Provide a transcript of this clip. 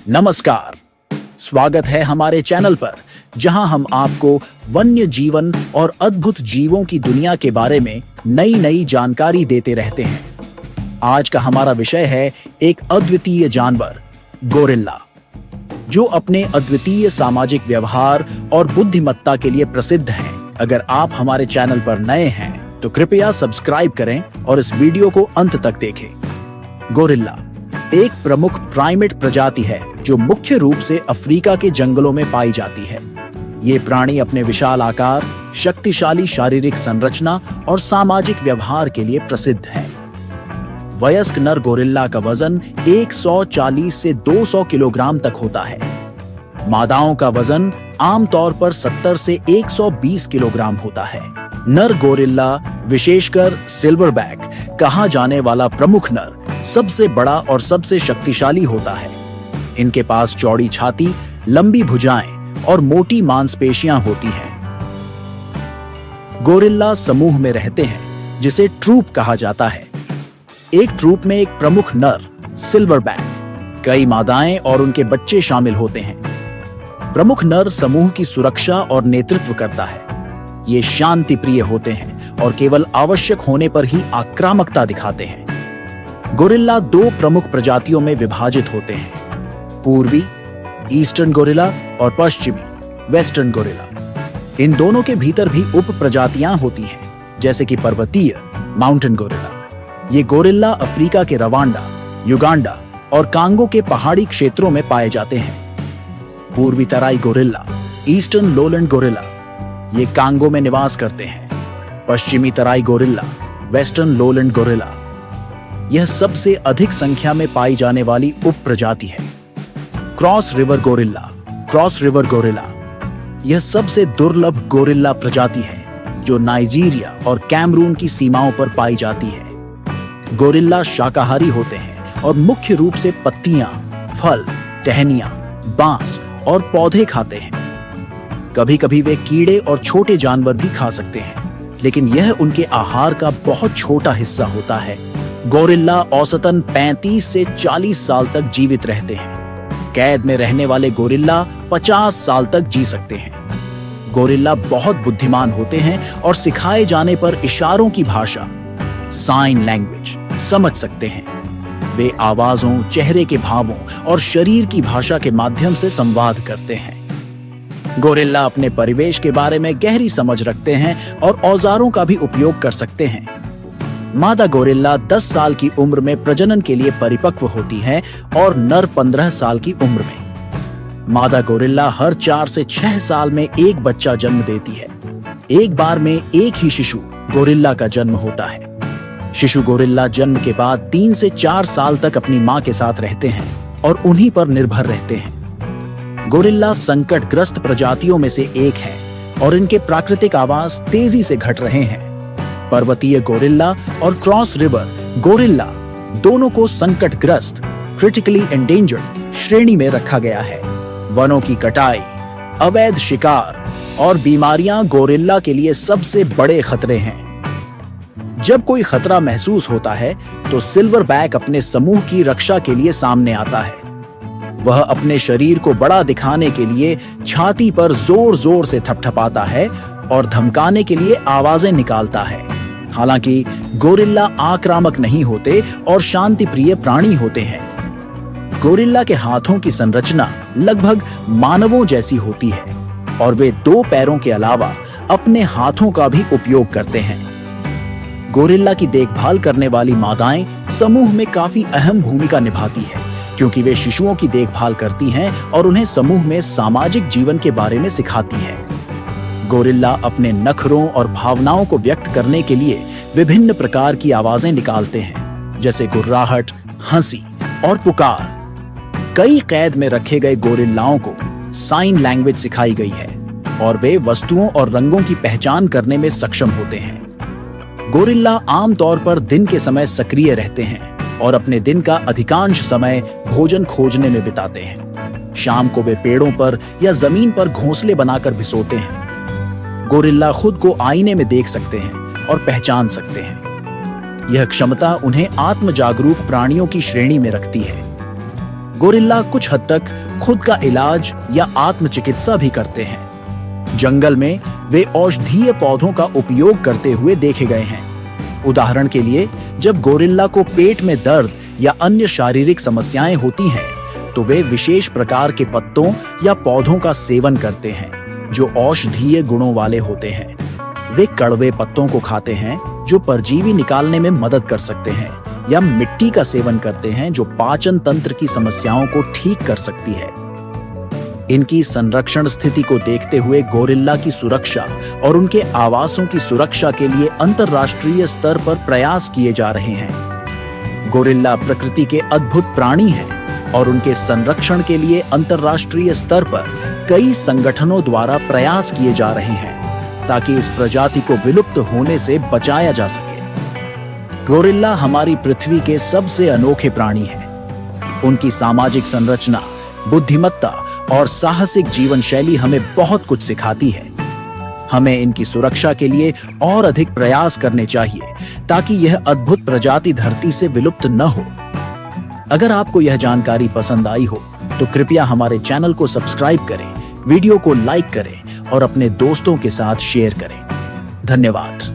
नमस्कार, स्वागत है हमारे चैनल पर जहां हम आपको वन्य जीवन और अद्भुत जीवों की दुनिया के बारे में नई नई जानकारी देते रहते हैं। आज का हमारा विषय है एक अद्वितीय जानवर, गोरिल्ला, जो अपने अद्वितीय सामाजिक व्यवहार और बुद्धिमत्ता के लिए प्रसिद्ध हैं। अगर आप हमारे चैनल पर नए हैं तो कृपया सब्सक्राइब करें और इस वीडियो को अंत तक देखें। गोरिल्ला एक प्रमुख प्राइमेट प्रजाति है जो मुख्य रूप से अफ्रीका के जंगलों में पाई जाती है। ये प्राणी अपने विशाल आकार, शक्तिशाली शारीरिक संरचना और सामाजिक व्यवहार के लिए प्रसिद्ध है। वयस्क नर गोरिल्ला का वजन 140 से 200 किलोग्राम तक होता है। मादाओं का वजन आमतौर पर 70 से 120 किलोग्राम होता है। नर गोरिल्ला, विशेषकर सिल्वरबैक कहा जाने वाला प्रमुख नर, सबसे बड़ा और सबसे शक्तिशाली होता है। इनके पास चौड़ी छाती, लंबी भुजाएं और मोटी मांसपेशियां होती हैं। गोरिल्ला समूह में रहते हैं जिसे ट्रूप कहा जाता है। एक ट्रूप में एक प्रमुख नर, सिल्वरबैक, कई मादाएं और उनके बच्चे शामिल होते हैं। प्रमुख नर समूह की सुरक्षा और नेतृत्व करता है। ये शांति प्रिय होते हैं और केवल आवश्यक होने पर ही आक्रामकता दिखाते हैं। गोरिल्ला दो प्रमुख प्रजातियों में विभाजित होते हैं, पूर्वी ईस्टर्न गोरिल्ला और पश्चिमी वेस्टर्न गोरिल्ला। इन दोनों के भीतर भी उप प्रजातियां होती हैं, जैसे कि पर्वतीय माउंटेन गोरिल्ला। ये गोरिल्ला अफ्रीका के रवांडा, युगांडा और कांगो के पहाड़ी क्षेत्रों में पाए जाते हैं। पूर्वी तराई गोरिल्ला, ईस्टर्न लोलैंड गोरिल्ला, ये कांगो में निवास करते हैं। पश्चिमी तराई गोरिल्ला, वेस्टर्न लोलैंड गोरिल्ला, यह सबसे अधिक संख्या में पाई जाने वाली उप प्रजाति है। क्रॉस रिवर गोरिल्ला, यह सबसे दुर्लभ गोरिल्ला प्रजाति है जो नाइजीरिया और कैमरून की सीमाओं पर पाई जाती है। गोरिल्ला शाकाहारी होते हैं और मुख्य रूप से पत्तियां, फल, टहनियां, बांस और पौधे खाते हैं। कभी कभी वे कीड़े और छोटे जानवर भी खा सकते हैं, लेकिन यह उनके आहार का बहुत छोटा हिस्सा होता है। गोरिल्ला औसतन 35 से 40 साल तक जीवित रहते हैं। कैद में रहने वाले गोरिल्ला 50 साल तक जी सकते हैं। गोरिल्ला बहुत बुद्धिमान होते हैं और सिखाए जाने पर इशारों की भाषा, साइन लैंग्वेज, समझ सकते हैं। वे आवाजों, चेहरे के भावों और शरीर की भाषा के माध्यम से संवाद करते हैं। गोरिल्ला अपने परिवेश के बारे में गहरी समझ रखते हैं और औजारों का भी उपयोग कर सकते हैं। मादा गोरिल्ला 10 साल की उम्र में प्रजनन के लिए परिपक्व होती है और नर 15 साल की उम्र में। मादा गोरिल्ला हर 4 से 6 साल में एक बच्चा जन्म देती है। एक बार में एक ही शिशु गोरिल्ला का जन्म होता है। शिशु गोरिल्ला जन्म के बाद 3 से 4 साल तक अपनी मां के साथ रहते हैं और उन्हीं पर निर्भर रहते हैं। गोरिल्ला संकटग्रस्त प्रजातियों में से एक है और इनके प्राकृतिक आवास तेजी से घट रहे हैं। पर्वतीय गोरिल्ला और क्रॉस रिवर गोरिल्ला दोनों को संकटग्रस्त, क्रिटिकली एंडेंजर्ड श्रेणी में रखा गया है। वनों की कटाई, अवैध शिकार और बीमारियां गोरिल्ला के लिए सबसे बड़े खतरे हैं। जब कोई खतरा महसूस होता है तो सिल्वरबैक अपने समूह की रक्षा के लिए सामने आता है। वह अपने शरीर को बड़ा दिखाने के लिए छाती पर जोर जोर से थपथपाता है और धमकाने के लिए आवाजें निकालता है। हालांकि गोरिल्ला आक्रामक नहीं होते और शांति प्रिय प्राणी होते हैं। गोरिल्ला के हाथों की संरचना लगभग मानवों जैसी होती है और वे 2 पैरों के अलावा अपने हाथों का भी उपयोग करते हैं। गोरिल्ला की देखभाल करने वाली मादाएं समूह में काफी अहम भूमिका निभाती है, क्योंकि वे शिशुओं की देखभाल करती हैं और उन्हें समूह में सामाजिक जीवन के बारे में सिखाती हैं। गोरिल्ला अपने नखरों और भावनाओं को व्यक्त करने के लिए विभिन्न प्रकार की आवाजें निकालते हैं, जैसे गुर्राहट, हंसी और पुकार। कई कैद में रखे गए गोरिल्लाओं को साइन लैंग्वेज सिखाई गई है और वे वस्तुओं और रंगों की पहचान करने में सक्षम होते हैं। गोरिल्ला आमतौर पर दिन के समय सक्रिय रहते हैं और अपने दिन का अधिकांश समय भोजन खोजने में बिताते हैं। शाम को वे पेड़ों पर या जमीन पर घोंसले बनाकर भी सोते हैं। गोरिल्ला खुद को आईने में देख सकते हैं और पहचान सकते हैं। यह क्षमता उन्हें आत्म जागरूक प्राणियों की श्रेणी में रखती है। गोरिल्ला कुछ हद तक खुद का इलाज या आत्मचिकित्सा भी करते हैं। जंगल में वे औषधीय पौधों का उपयोग करते हुए देखे गए हैं। उदाहरण के लिए, जब गोरिल्ला को पेट में दर्द या अन्य शारीरिक समस्याएं होती हैं, तो वे विशेष प्रकार के पत्तों या पौधों का सेवन करते हैं जो औषधीय गुणों वाले होते हैं। वे कड़वे पत्तों को खाते हैं जो परजीवी निकालने में मदद कर सकते हैं, या मिट्टी का सेवन करते हैं जो पाचन तंत्र की समस्याओं को ठीक कर सकती है। इनकी संरक्षण स्थिति को देखते हुए गोरिल्ला की सुरक्षा और उनके आवासों की सुरक्षा के लिए अंतर्राष्ट्रीय स्तर पर प्रयास किए जा रहे हैं। गोरिल्ला प्रकृति के अद्भुत प्राणी हैं और उनके संरक्षण के लिए अंतर्राष्ट्रीय स्तर पर कई संगठनों द्वारा प्रयास किए जा रहे हैं ताकि इस प्रजाति को विलुप्त होने से बचाया जा सके। गोरिल्ला हमारी पृथ्वी के सबसे अनोखे प्राणी हैं। उनकी सामाजिक संरचना, बुद्धिमत्ता और साहसिक जीवन शैली हमें बहुत कुछ सिखाती है। हमें इनकी सुरक्षा के लिए और अधिक प्रयास करने चाहिए ताकि यह अद्भुत प्रजाति धरती से विलुप्त न हो। अगर आपको यह जानकारी पसंद आई हो तो कृपया हमारे चैनल को सब्सक्राइब करें, वीडियो को लाइक करें और अपने दोस्तों के साथ शेयर करें। धन्यवाद।